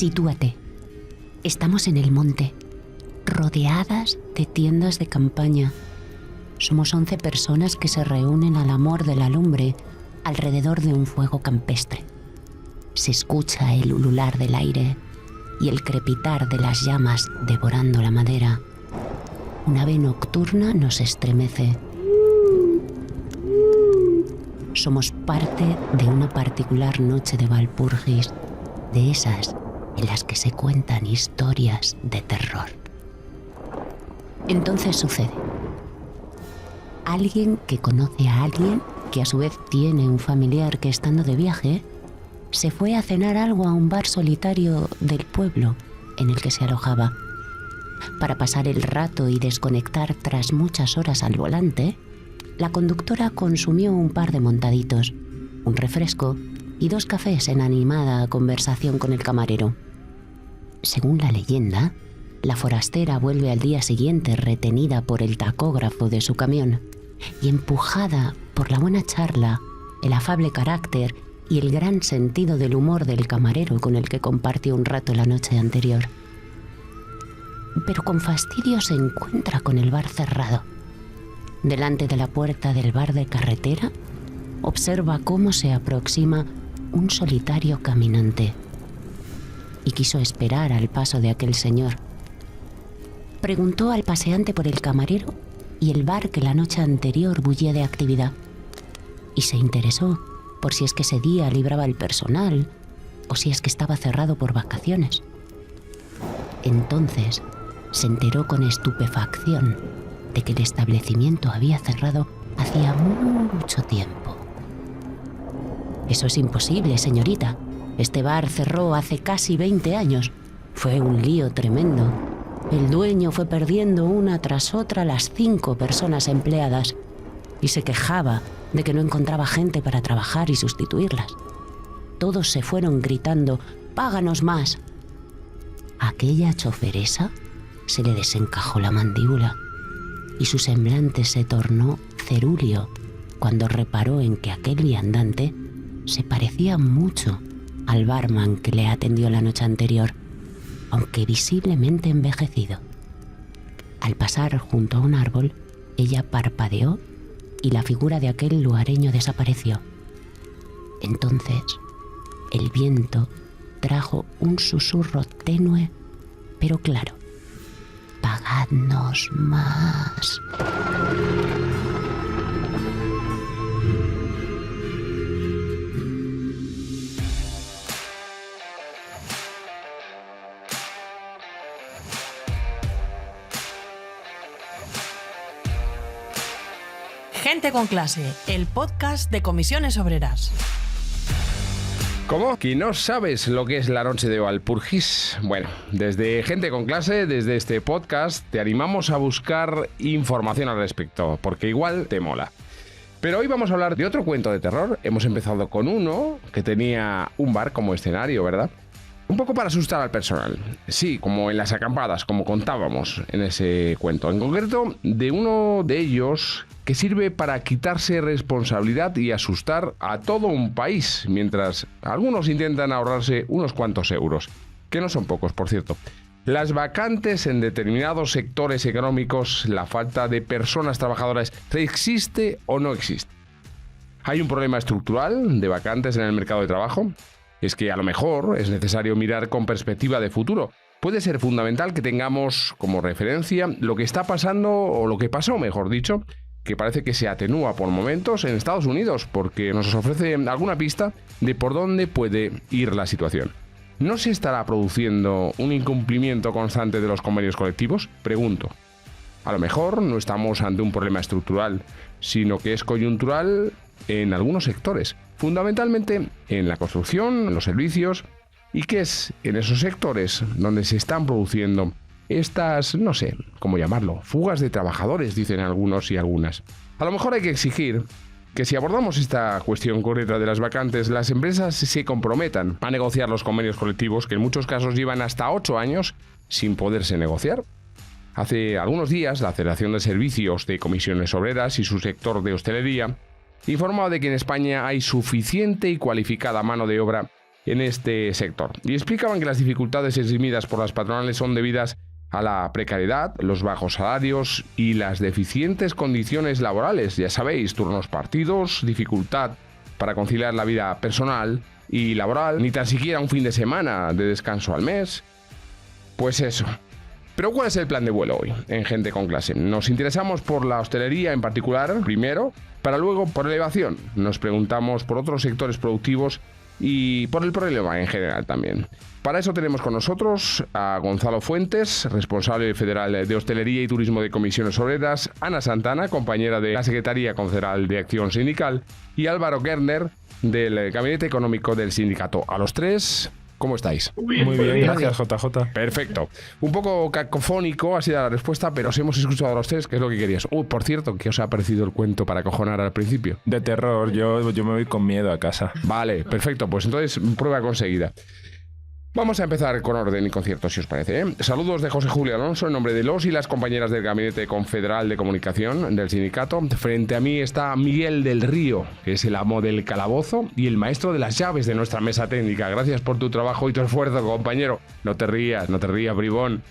Sitúate. Estamos en el monte, rodeadas de tiendas de campaña. Somos 11 personas que se reúnen al amor de la lumbre alrededor de un fuego campestre. Se escucha el ulular del aire y el crepitar de las llamas devorando la madera. Un ave nocturna nos estremece. Somos parte de una particular noche de Walpurgis, de esas en las que se cuentan historias de terror. Entonces sucede. Alguien que conoce a alguien, que a su vez tiene un familiar que estando de viaje, se fue a cenar algo a un bar solitario del pueblo en el que se alojaba. Para pasar el rato y desconectar tras muchas horas al volante, la conductora consumió un par de montaditos, un refresco y 2 cafés en animada conversación con el camarero. Según la leyenda, la forastera vuelve al día siguiente retenida por el tacógrafo de su camión y empujada por la buena charla, el afable carácter y el gran sentido del humor del camarero con el que compartió un rato la noche anterior. Pero con fastidio se encuentra con el bar cerrado. Delante de la puerta del bar de carretera, observa cómo se aproxima un solitario caminante y quiso esperar al paso de aquel señor. Preguntó al paseante por el camarero y el bar que la noche anterior bullía de actividad, y se interesó por si es que ese día libraba el personal o si es que estaba cerrado por vacaciones. Entonces se enteró con estupefacción de que el establecimiento había cerrado hacía mucho tiempo. «Eso es imposible, señorita. Este bar cerró hace casi 20 años. Fue un lío tremendo. El dueño fue perdiendo una tras otra las 5 personas empleadas y se quejaba de que no encontraba gente para trabajar y sustituirlas. Todos se fueron gritando: «¡Páganos más!». A aquella choferesa se le desencajó la mandíbula y su semblante se tornó cerúleo cuando reparó en que aquel viandante se parecía mucho al barman que le atendió la noche anterior, aunque visiblemente envejecido. Al pasar junto a un árbol, ella parpadeó y la figura de aquel lugareño desapareció. Entonces, el viento trajo un susurro tenue, pero claro: «Pagadnos más». Gente con clase, el podcast de Comisiones Obreras. ¿Cómo? ¿Que no sabes lo que es la noche de Walpurgis? Bueno, desde Gente con Clase, desde este podcast, te animamos a buscar información al respecto, porque igual te mola. Pero hoy vamos a hablar de otro cuento de terror. Hemos empezado con uno que tenía un bar como escenario, ¿verdad? Un poco para asustar al personal. Sí, como en las acampadas, como contábamos en ese cuento. En concreto, de uno de ellos que sirve para quitarse responsabilidad y asustar a todo un país, mientras algunos intentan ahorrarse unos cuantos euros, que no son pocos, por cierto. Las vacantes en determinados sectores económicos, la falta de personas trabajadoras, ¿existe o no existe? ¿Hay un problema estructural de vacantes en el mercado de trabajo? Es que a lo mejor es necesario mirar con perspectiva de futuro. Puede ser fundamental que tengamos como referencia lo que está pasando, o lo que pasó, mejor dicho, que parece que se atenúa por momentos en Estados Unidos, porque nos ofrece alguna pista de por dónde puede ir la situación. ¿No se estará produciendo un incumplimiento constante de los convenios colectivos? Pregunto. A lo mejor no estamos ante un problema estructural, sino que es coyuntural en algunos sectores, fundamentalmente en la construcción, en los servicios, y que es en esos sectores donde se están produciendo estas, no sé cómo llamarlo, fugas de trabajadores, dicen algunos y algunas. A lo mejor hay que exigir que si abordamos esta cuestión concreta de las vacantes, las empresas se comprometan a negociar los convenios colectivos, que en muchos casos llevan hasta 8 años sin poderse negociar. Hace algunos días, la Federación de Servicios de Comisiones Obreras y su sector de hostelería informaba de que en España hay suficiente y cualificada mano de obra en este sector. Y explicaban que las dificultades eximidas por las patronales son debidas a la precariedad, los bajos salarios y las deficientes condiciones laborales. Ya sabéis, turnos partidos, dificultad para conciliar la vida personal y laboral, ni tan siquiera un fin de semana de descanso al mes. Pues eso. Pero ¿cuál es el plan de vuelo hoy en Gente con Clase? Nos interesamos por la hostelería en particular, primero, para luego por elevación. Nos preguntamos por otros sectores productivos y por el problema en general también. Para eso tenemos con nosotros a Gonzalo Fuentes, responsable federal de Hostelería y Turismo de Comisiones Obreras, Ana Santana, compañera de la Secretaría Confederal de Acción Sindical, y Álvaro Gerner, del Gabinete Económico del Sindicato. A los tres, ¿cómo estáis? Muy bien, gracias, JJ. Perfecto. Un poco cacofónico ha sido la respuesta, pero os hemos escuchado a los tres, que es lo que querías. Por cierto, ¿qué os ha parecido el cuento para acojonar al principio? De terror, yo me voy con miedo a casa. Vale, perfecto, pues entonces prueba conseguida. Vamos a empezar con orden y concierto, si os parece, ¿eh? Saludos de José Julio Alonso en nombre de los y las compañeras del Gabinete Confederal de Comunicación del sindicato. Frente a mí está Miguel del Río, que es el amo del calabozo y el maestro de las llaves de nuestra mesa técnica. Gracias por tu trabajo y tu esfuerzo, compañero. No te rías, bribón.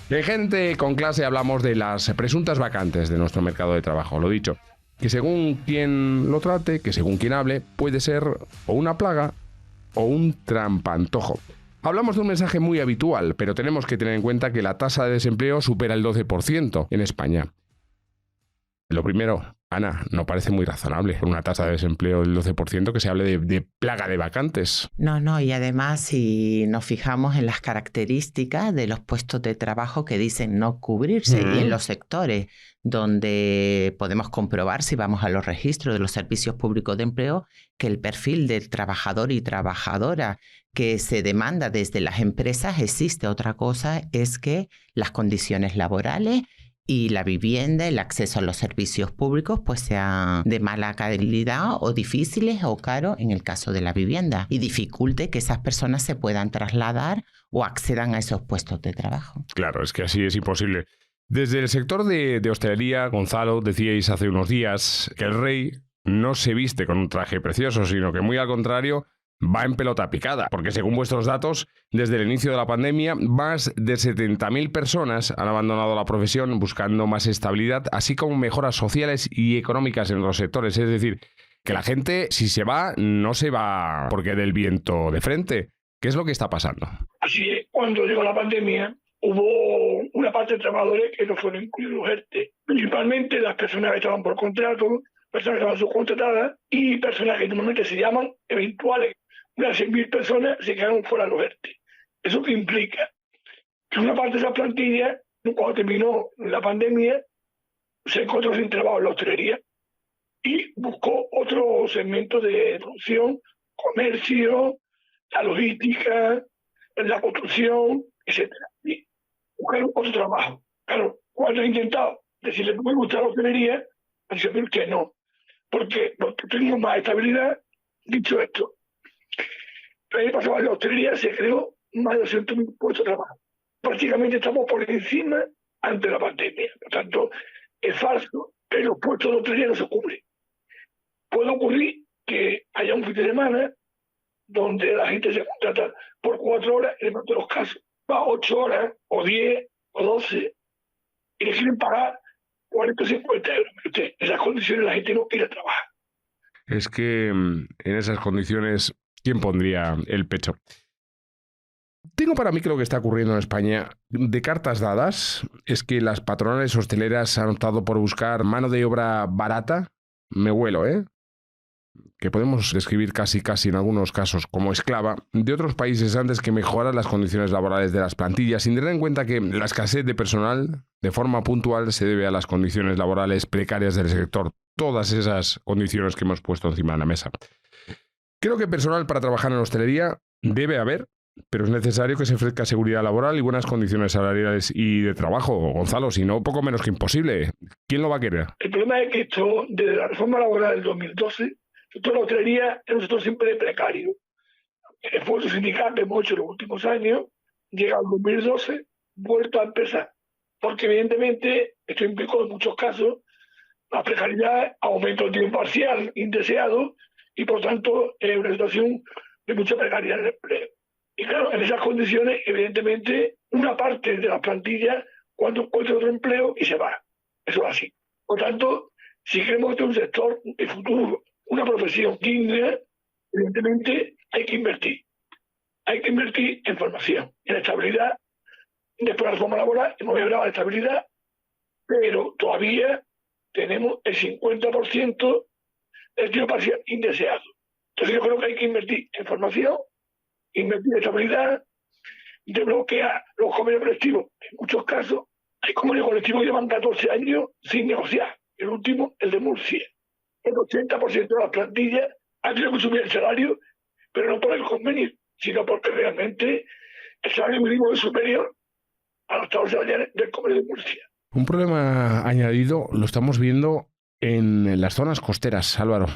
En Gente con Clase hablamos de las presuntas vacantes de nuestro mercado de trabajo, lo dicho. Que según quien lo trate, que según quien hable, puede ser o una plaga o un trampantojo. Hablamos de un mensaje muy habitual, pero tenemos que tener en cuenta que la tasa de desempleo supera el 12% en España. Lo primero, Ana, no parece muy razonable una tasa de desempleo del 12% que se hable de plaga de vacantes. No, y además si nos fijamos en las características de los puestos de trabajo que dicen no cubrirse y en los sectores donde podemos comprobar, si vamos a los registros de los servicios públicos de empleo, que el perfil del trabajador y trabajadora que se demanda desde las empresas existe. Otra cosa es que las condiciones laborales y la vivienda, el acceso a los servicios públicos, pues sean de mala calidad o difíciles o caros en el caso de la vivienda, y dificulte que esas personas se puedan trasladar o accedan a esos puestos de trabajo. Claro, es que así es imposible. Desde el sector de hostelería, Gonzalo, decíais hace unos días que el rey no se viste con un traje precioso, sino que muy al contrario, va en pelota picada, porque según vuestros datos, desde el inicio de la pandemia, más de 70.000 personas han abandonado la profesión buscando más estabilidad, así como mejoras sociales y económicas en los sectores. Es decir, que la gente, si se va, no se va porque dé el viento de frente. ¿Qué es lo que está pasando? Así es, cuando llegó la pandemia, hubo una parte de trabajadores que no fueron incluidos ERTE, principalmente las personas que estaban por contrato, personas que estaban subcontratadas y personas que normalmente se llaman eventuales. Unas 100.000 personas se quedaron fuera de los ERTE. ¿Eso qué implica? Que una parte de esa plantilla, cuando terminó la pandemia, se encontró sin trabajo en la hostelería y buscó otro segmento de producción, comercio, la logística, la construcción, etc. Y buscaron otro trabajo. Claro, cuando he intentado decirle que me gusta la hostelería, me dice, pero usted no. Porque tengo más estabilidad. Dicho esto, el año pasado en la hostelería se creó más de 200.000 puestos de trabajo. Prácticamente estamos por encima ante la pandemia. Por tanto, es falso que los puestos de hostelería no se cubren. Puede ocurrir que haya un fin de semana donde la gente se contrata por 4 horas, en el mejor de los casos, va 8 horas, o 10, o 12, y le quieren pagar 40 o 50 euros. En esas condiciones la gente no quiere trabajar. Es que en esas condiciones, ¿quién pondría el pecho? Tengo para mí que lo que está ocurriendo en España, de cartas dadas, es que las patronales hosteleras han optado por buscar mano de obra barata. Me huelo, que podemos describir casi en algunos casos como esclava, de otros países antes que mejorar las condiciones laborales de las plantillas, sin tener en cuenta que la escasez de personal de forma puntual se debe a las condiciones laborales precarias del sector. Todas esas condiciones que hemos puesto encima de la mesa. Creo que personal para trabajar en hostelería debe haber, pero es necesario que se ofrezca seguridad laboral y buenas condiciones salariales y de trabajo, Gonzalo, si no, poco menos que imposible. ¿Quién lo va a querer? El problema es que esto, desde la reforma laboral del 2012, el sector de la hostelería es un sector siempre precario. El esfuerzo sindical que hemos hecho en los últimos años llega al 2012, vuelto a empezar. Porque evidentemente esto implicó en muchos casos la precariedad, aumento del tiempo parcial indeseado y por tanto una situación de mucha precariedad del empleo. Y claro, en esas condiciones, evidentemente, una parte de las plantillas cuando encuentra otro empleo y se va. Eso es así. Por tanto, si queremos que un sector de futuro, una profesión digna, evidentemente hay que invertir. Hay que invertir en formación, en estabilidad. Después de la reforma laboral hemos logrado la estabilidad, pero todavía tenemos el 50% del tiempo parcial indeseado. Entonces yo creo que hay que invertir en formación, invertir en estabilidad, desbloquear los convenios colectivos. En muchos casos hay convenios colectivos que llevan 14 años sin negociar. El último, el de Murcia. El 80% de las plantillas han tenido que subir el salario, pero no por el convenio, sino porque realmente el salario mínimo es superior a los trabajadores salariales del convenio de Murcia. Un problema añadido lo estamos viendo en las zonas costeras, Álvaro,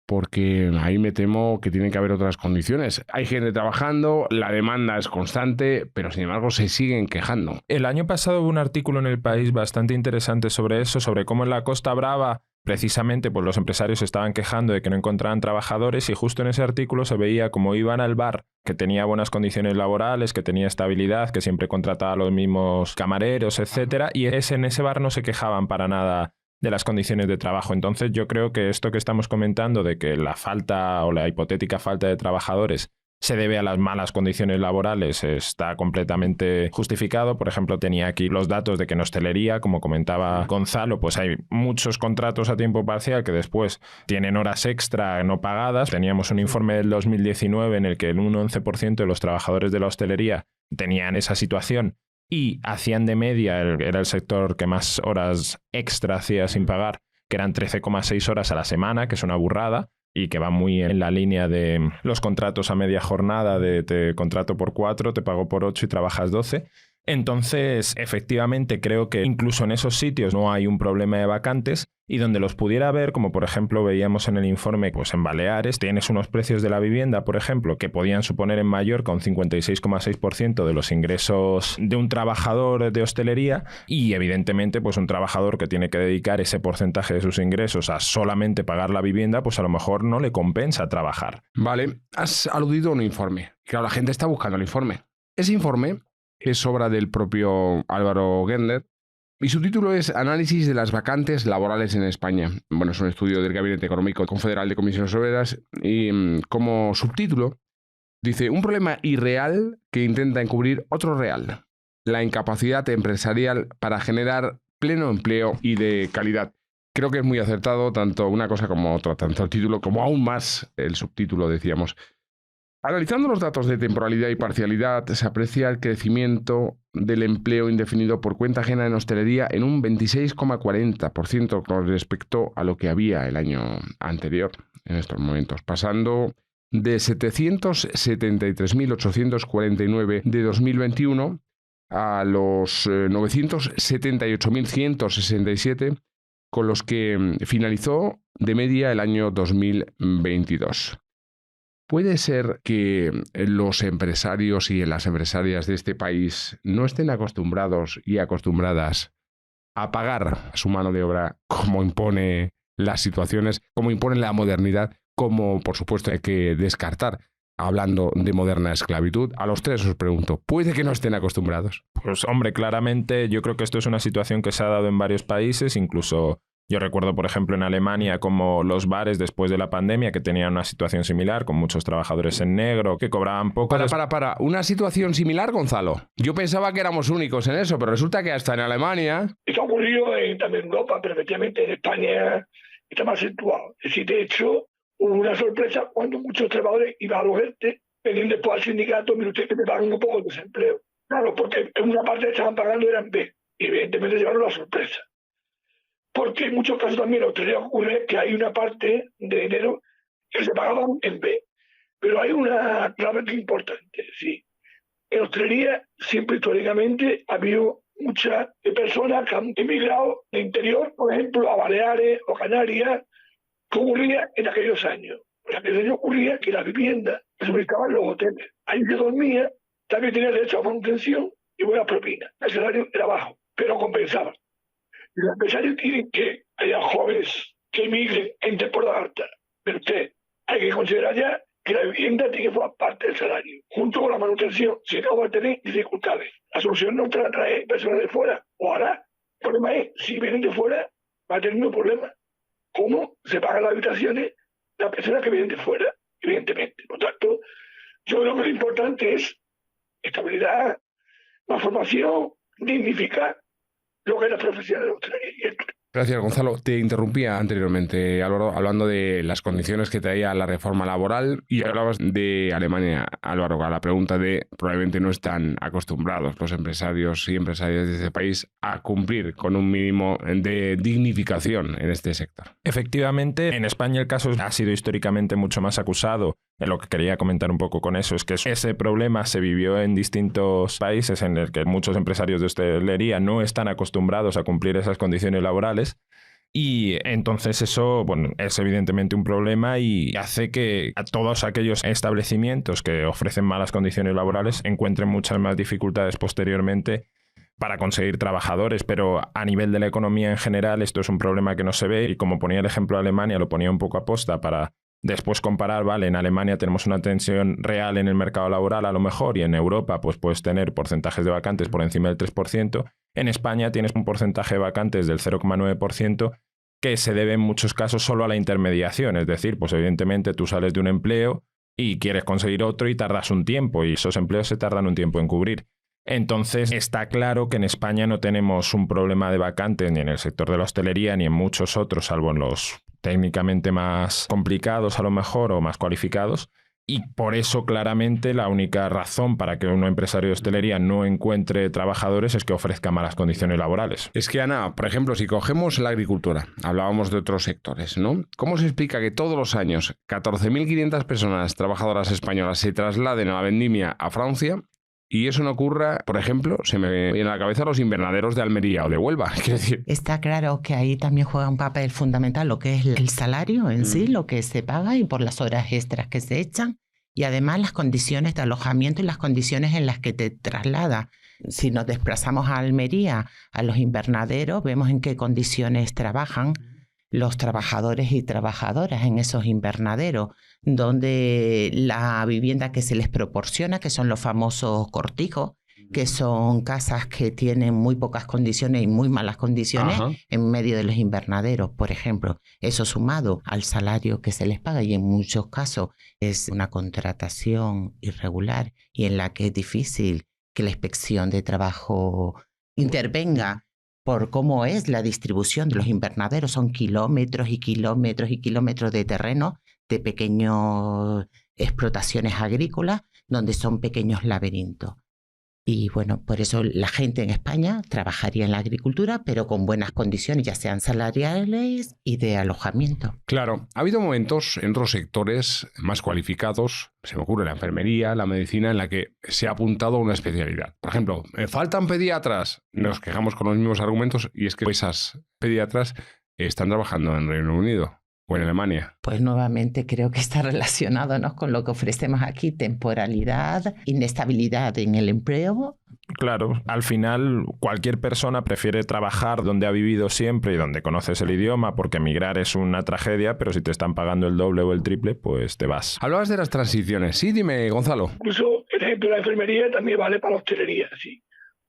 porque ahí me temo que tienen que haber otras condiciones. Hay gente trabajando, la demanda es constante, pero sin embargo se siguen quejando. El año pasado hubo un artículo en El País bastante interesante sobre eso, sobre cómo en la Costa Brava precisamente pues los empresarios estaban quejando de que no encontraban trabajadores, y justo en ese artículo se veía cómo iban al bar, que tenía buenas condiciones laborales, que tenía estabilidad, que siempre contrataba a los mismos camareros, etcétera, y en ese bar no se quejaban para nada de las condiciones de trabajo. Entonces yo creo que esto que estamos comentando de que la falta o la hipotética falta de trabajadores se debe a las malas condiciones laborales está completamente justificado. Por ejemplo, tenía aquí los datos de que en hostelería, como comentaba Gonzalo, pues hay muchos contratos a tiempo parcial que después tienen horas extra no pagadas. Teníamos un informe del 2019 en el que un 11% de los trabajadores de la hostelería tenían esa situación y hacían de media, era el sector que más horas extra hacía sin pagar, que eran 13,6 horas a la semana, que es una burrada, y que va muy en la línea de los contratos a media jornada, de te contrato por 4, te pago por 8 y trabajas 12. Entonces, efectivamente, creo que incluso en esos sitios no hay un problema de vacantes, y donde los pudiera haber, como por ejemplo veíamos en el informe, pues en Baleares tienes unos precios de la vivienda, por ejemplo, que podían suponer en Mallorca un 56,6% de los ingresos de un trabajador de hostelería, y evidentemente pues un trabajador que tiene que dedicar ese porcentaje de sus ingresos a solamente pagar la vivienda, pues a lo mejor no le compensa trabajar. Vale, has aludido a un informe. Claro, la gente está buscando el informe. Ese informe es obra del propio Álvaro Gendler, y su título es Análisis de las vacantes laborales en España. Bueno, es un estudio del Gabinete Económico Confederal de Comisiones Obreras, y como subtítulo dice: un problema irreal que intenta encubrir otro real, la incapacidad empresarial para generar pleno empleo y de calidad. Creo que es muy acertado tanto una cosa como otra, tanto el título como aún más el subtítulo, decíamos. Analizando los datos de temporalidad y parcialidad, se aprecia el crecimiento del empleo indefinido por cuenta ajena en hostelería en un 26,40% con respecto a lo que había el año anterior en estos momentos, pasando de 773.849 de 2021 a los 978.167 con los que finalizó de media el año 2022. ¿Puede ser que los empresarios y las empresarias de este país no estén acostumbrados y acostumbradas a pagar su mano de obra como impone las situaciones, como impone la modernidad, como por supuesto hay que descartar? Hablando de moderna esclavitud, a los tres os pregunto, ¿puede que no estén acostumbrados? Pues hombre, claramente yo creo que esto es una situación que se ha dado en varios países, incluso yo recuerdo, por ejemplo, en Alemania, como los bares después de la pandemia, que tenían una situación similar, con muchos trabajadores en negro, que cobraban poco. Para. ¿Una situación similar, Gonzalo? Yo pensaba que éramos únicos en eso, pero resulta que hasta en Alemania... Esto ha ocurrido también en Europa, pero efectivamente en España está más acentuado. Es decir, de hecho, hubo una sorpresa cuando muchos trabajadores iban a los ERTE, venían después al sindicato: mire usted que me pagan un poco de desempleo. Claro, porque en una parte estaban pagando eran B, y evidentemente llevaron la sorpresa. Porque en muchos casos también en la hostelería ocurre que hay una parte de dinero que se pagaban en B. Pero hay una clave que es importante. Sí. En hostelería siempre históricamente ha habido muchas personas que han emigrado de interior, por ejemplo, a Baleares o Canarias. ¿Qué ocurría en aquellos años? En aquellos años ocurría que las viviendas se suministraban en los hoteles. Ahí se dormía, también tenía derecho a manutención y buena propina. El salario era bajo, pero compensaba. Los empresarios quieren que haya jóvenes que emigren en temporada alta, pero usted hay que considerar ya que la vivienda tiene que formar parte del salario. Junto con la manutención, si no va a tener dificultades. La solución no te la trae personas de fuera, o hará. El problema es, si vienen de fuera, va a tener un problema. ¿Cómo se pagan las habitaciones de las personas que vienen de fuera? Evidentemente. Por tanto, yo creo que lo importante es estabilidad, más formación, dignificar lo que es la profesión de la hostelería. Gracias, Gonzalo. Te interrumpía anteriormente, Álvaro, hablando de las condiciones que traía la reforma laboral y hablabas de Alemania, Álvaro, a la pregunta de probablemente no están acostumbrados los empresarios y empresarias de este país a cumplir con un mínimo de dignificación en este sector. Efectivamente, en España el caso ha sido históricamente mucho más acusado. Lo que quería comentar un poco con eso es que ese problema se vivió en distintos países en el que muchos empresarios de hostelería no están acostumbrados a cumplir esas condiciones laborales y entonces eso, bueno, es evidentemente un problema y hace que a todos aquellos establecimientos que ofrecen malas condiciones laborales encuentren muchas más dificultades posteriormente para conseguir trabajadores, pero a nivel de la economía en general esto es un problema que no se ve y como ponía el ejemplo de Alemania, lo ponía un poco a posta para después comparar, vale, en Alemania tenemos una tensión real en el mercado laboral a lo mejor y en Europa pues puedes tener porcentajes de vacantes por encima del 3%. En España tienes un porcentaje de vacantes del 0,9% que se debe en muchos casos solo a la intermediación. Es decir, pues evidentemente tú sales de un empleo y quieres conseguir otro y tardas un tiempo y esos empleos se tardan un tiempo en cubrir. Entonces está claro que en España no tenemos un problema de vacantes ni en el sector de la hostelería ni en muchos otros, salvo en los técnicamente más complicados a lo mejor o más cualificados. Y por eso claramente la única razón para que un empresario de hostelería no encuentre trabajadores es que ofrezca malas condiciones laborales. Es que, Ana, por ejemplo, si cogemos la agricultura, hablábamos de otros sectores, ¿no? ¿Cómo se explica que todos los años 14.500 personas trabajadoras españolas se trasladen a la vendimia a Francia y eso no ocurra, por ejemplo, se me viene a la cabeza los invernaderos de Almería o de Huelva? Quiero decir, Está claro que ahí también juega un papel fundamental lo que es el salario en sí, lo que se paga y por las horas extras que se echan y además las condiciones de alojamiento y las condiciones en las que te traslada. Si nos desplazamos a Almería, a los invernaderos, vemos en qué condiciones trabajan los trabajadores y trabajadoras en esos invernaderos, donde la vivienda que se les proporciona, que son los famosos cortijos, que son casas que tienen muy pocas condiciones y muy malas condiciones en medio de los invernaderos, por ejemplo. Eso sumado al salario que se les paga y en muchos casos es una contratación irregular y en la que es difícil que la inspección de trabajo intervenga por cómo es la distribución de los invernaderos. Son kilómetros y kilómetros y kilómetros de terreno de pequeñas explotaciones agrícolas donde son pequeños laberintos. Y bueno, por eso la gente en España trabajaría en la agricultura, pero con buenas condiciones, ya sean salariales y de alojamiento. claro, ha habido momentos en otros sectores más cualificados, se me ocurre la enfermería, la medicina, en la que se ha apuntado a una especialidad. Por ejemplo, me faltan pediatras, nos quejamos con los mismos argumentos y es que esas pediatras están trabajando en Reino Unido o en Alemania. Pues nuevamente creo que está relacionado, ¿no?, con lo que ofrecemos aquí, temporalidad, inestabilidad en el empleo. Claro, al final cualquier persona prefiere trabajar donde ha vivido siempre y donde conoces el idioma porque emigrar es una tragedia, pero si te están pagando el doble o el triple, pues te vas. Hablabas de las transiciones. Sí, dime, Gonzalo. Incluso el ejemplo de la enfermería también vale para la hostelería. Sí.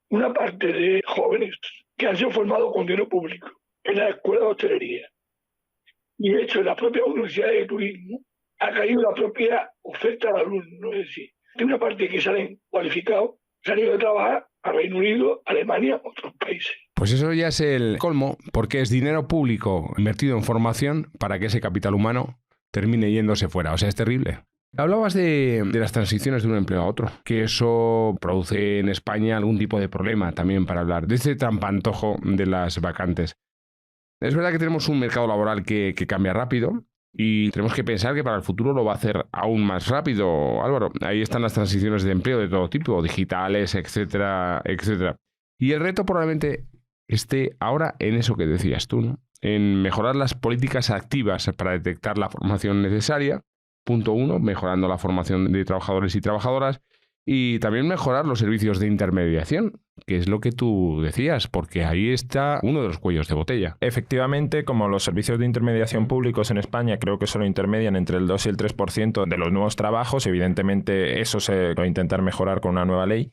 Una parte de jóvenes que han sido formados con dinero público en la escuela de hostelería y de hecho en la propia Universidad de Turismo ha caído la propia oferta de alumnos. Es decir, de una parte que salen cualificados, se han ido a trabajar a Reino Unido, Alemania, otros países. Pues eso ya es el colmo, porque es dinero público invertido en formación para que ese capital humano termine yéndose fuera. O sea, es terrible. Hablabas de las transiciones de un empleo a otro, que eso produce en España algún tipo de problema también para hablar de este trampantojo de las vacantes. Es verdad que tenemos un mercado laboral que cambia rápido y tenemos que pensar que para el futuro lo va a hacer aún más rápido, Álvaro. Ahí están las transiciones de empleo de todo tipo, digitales, etcétera, etcétera. Y el reto probablemente esté ahora en eso que decías tú, ¿no? En mejorar las políticas activas para detectar la formación necesaria. Punto 1, mejorando la formación de trabajadores y trabajadoras. Y también mejorar los servicios de intermediación que es lo que tú decías, porque ahí está uno de los cuellos de botella. Efectivamente, como los servicios de intermediación públicos en España creo que solo intermedian entre el 2 y el 3% de los nuevos trabajos, evidentemente eso se va a intentar mejorar con una nueva ley.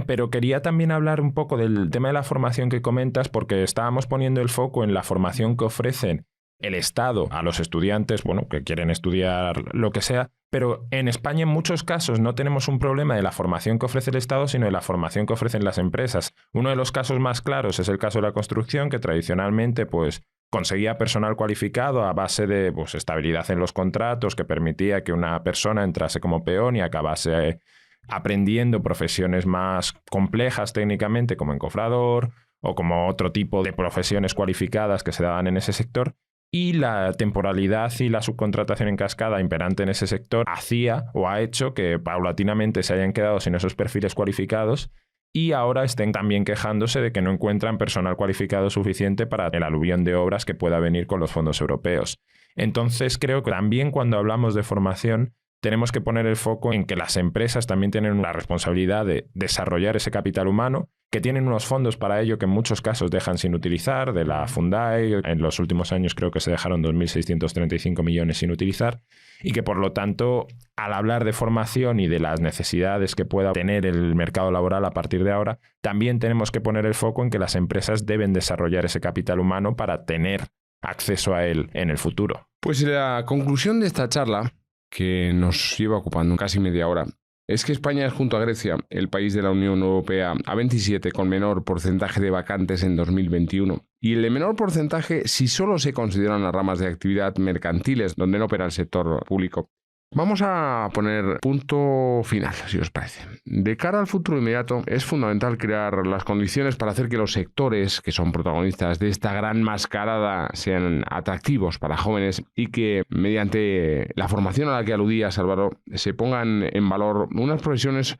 Pero quería también hablar un poco del tema de la formación que comentas, porque estábamos poniendo el foco en la formación que ofrecen el Estado a los estudiantes, bueno, que quieren estudiar lo que sea, pero en España en muchos casos no tenemos un problema de la formación que ofrece el Estado, sino de la formación que ofrecen las empresas. Uno de los casos más claros es el caso de la construcción, que tradicionalmente pues conseguía personal cualificado a base de pues, estabilidad en los contratos, que permitía que una persona entrase como peón y acabase aprendiendo profesiones más complejas técnicamente, como encofrador o como otro tipo de profesiones cualificadas que se daban en ese sector. Y la temporalidad y la subcontratación en cascada imperante en ese sector hacía o ha hecho que paulatinamente se hayan quedado sin esos perfiles cualificados y ahora estén también quejándose de que no encuentran personal cualificado suficiente para el aluvión de obras que pueda venir con los fondos europeos. Entonces creo que también cuando hablamos de formación tenemos que poner el foco en que las empresas también tienen la responsabilidad de desarrollar ese capital humano, que tienen unos fondos para ello que en muchos casos dejan sin utilizar, de la Fundae, en los últimos años creo que se dejaron 2.635 millones sin utilizar, y que por lo tanto, al hablar de formación y de las necesidades que pueda tener el mercado laboral a partir de ahora, también tenemos que poner el foco en que las empresas deben desarrollar ese capital humano para tener acceso a él en el futuro. Pues la conclusión de esta charla, que nos lleva ocupando casi media hora, es que España es, junto a Grecia, el país de la Unión Europea A27 con menor porcentaje de vacantes en 2021. Y el de menor porcentaje si solo se consideran las ramas de actividad mercantiles donde no opera el sector público. Vamos a poner punto final, si os parece. De cara al futuro inmediato, es fundamental crear las condiciones para hacer que los sectores que son protagonistas de esta gran mascarada sean atractivos para jóvenes y que, mediante la formación a la que aludías, Álvaro, se pongan en valor unas profesiones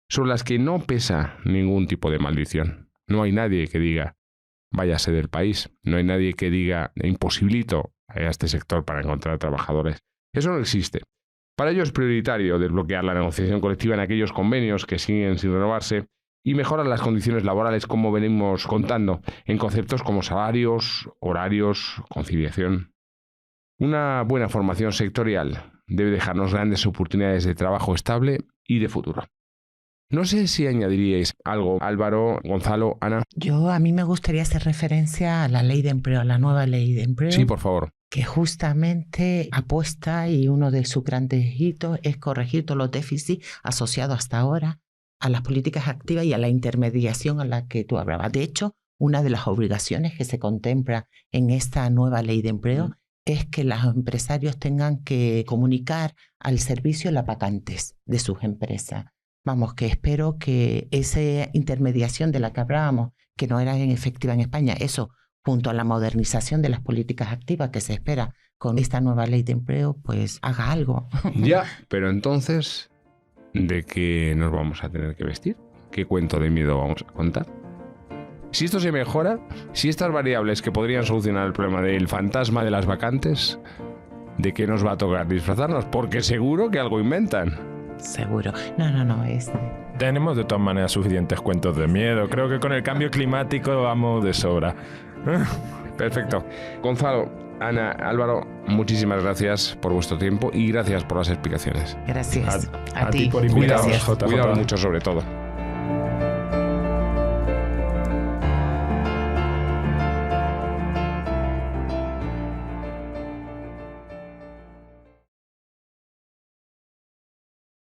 sobre las que no pesa ningún tipo de maldición. No hay nadie que diga, váyase del país. No hay nadie que diga, imposibilito a este sector para encontrar trabajadores. Eso no existe. Para ello es prioritario desbloquear la negociación colectiva en aquellos convenios que siguen sin renovarse y mejorar las condiciones laborales, como venimos contando, en conceptos como salarios, horarios, conciliación. Una buena formación sectorial debe dejarnos grandes oportunidades de trabajo estable y de futuro. No sé si añadiríais algo, Álvaro, Gonzalo, Ana. A mí me gustaría hacer referencia a la ley de empleo, a la nueva ley de empleo. Sí, por favor. Que justamente apuesta, y uno de sus grandes hitos es corregir todos los déficits asociados hasta ahora a las políticas activas y a la intermediación a la que tú hablabas. De hecho, una de las obligaciones que se contempla en esta nueva ley de empleo es que los empresarios tengan que comunicar al servicio las vacantes de sus empresas. Vamos, que espero que esa intermediación de la que hablábamos, que no era efectiva en España, eso junto a la modernización de las políticas activas que se espera con esta nueva ley de empleo, pues haga algo. Ya, pero entonces, ¿de qué nos vamos a tener que vestir? ¿Qué cuento de miedo vamos a contar? Si esto se mejora, si estas variables que podrían solucionar el problema del fantasma de las vacantes, ¿de qué nos va a tocar disfrazarnos? Porque seguro que algo inventan. Seguro. No. Tenemos de todas maneras suficientes cuentos de miedo. Creo que con el cambio climático vamos de sobra. Perfecto. Gonzalo, Ana, Álvaro, muchísimas gracias por vuestro tiempo y gracias por las explicaciones. Gracias. A ti por invitarnos, JJ. Cuidado mucho sobre todo.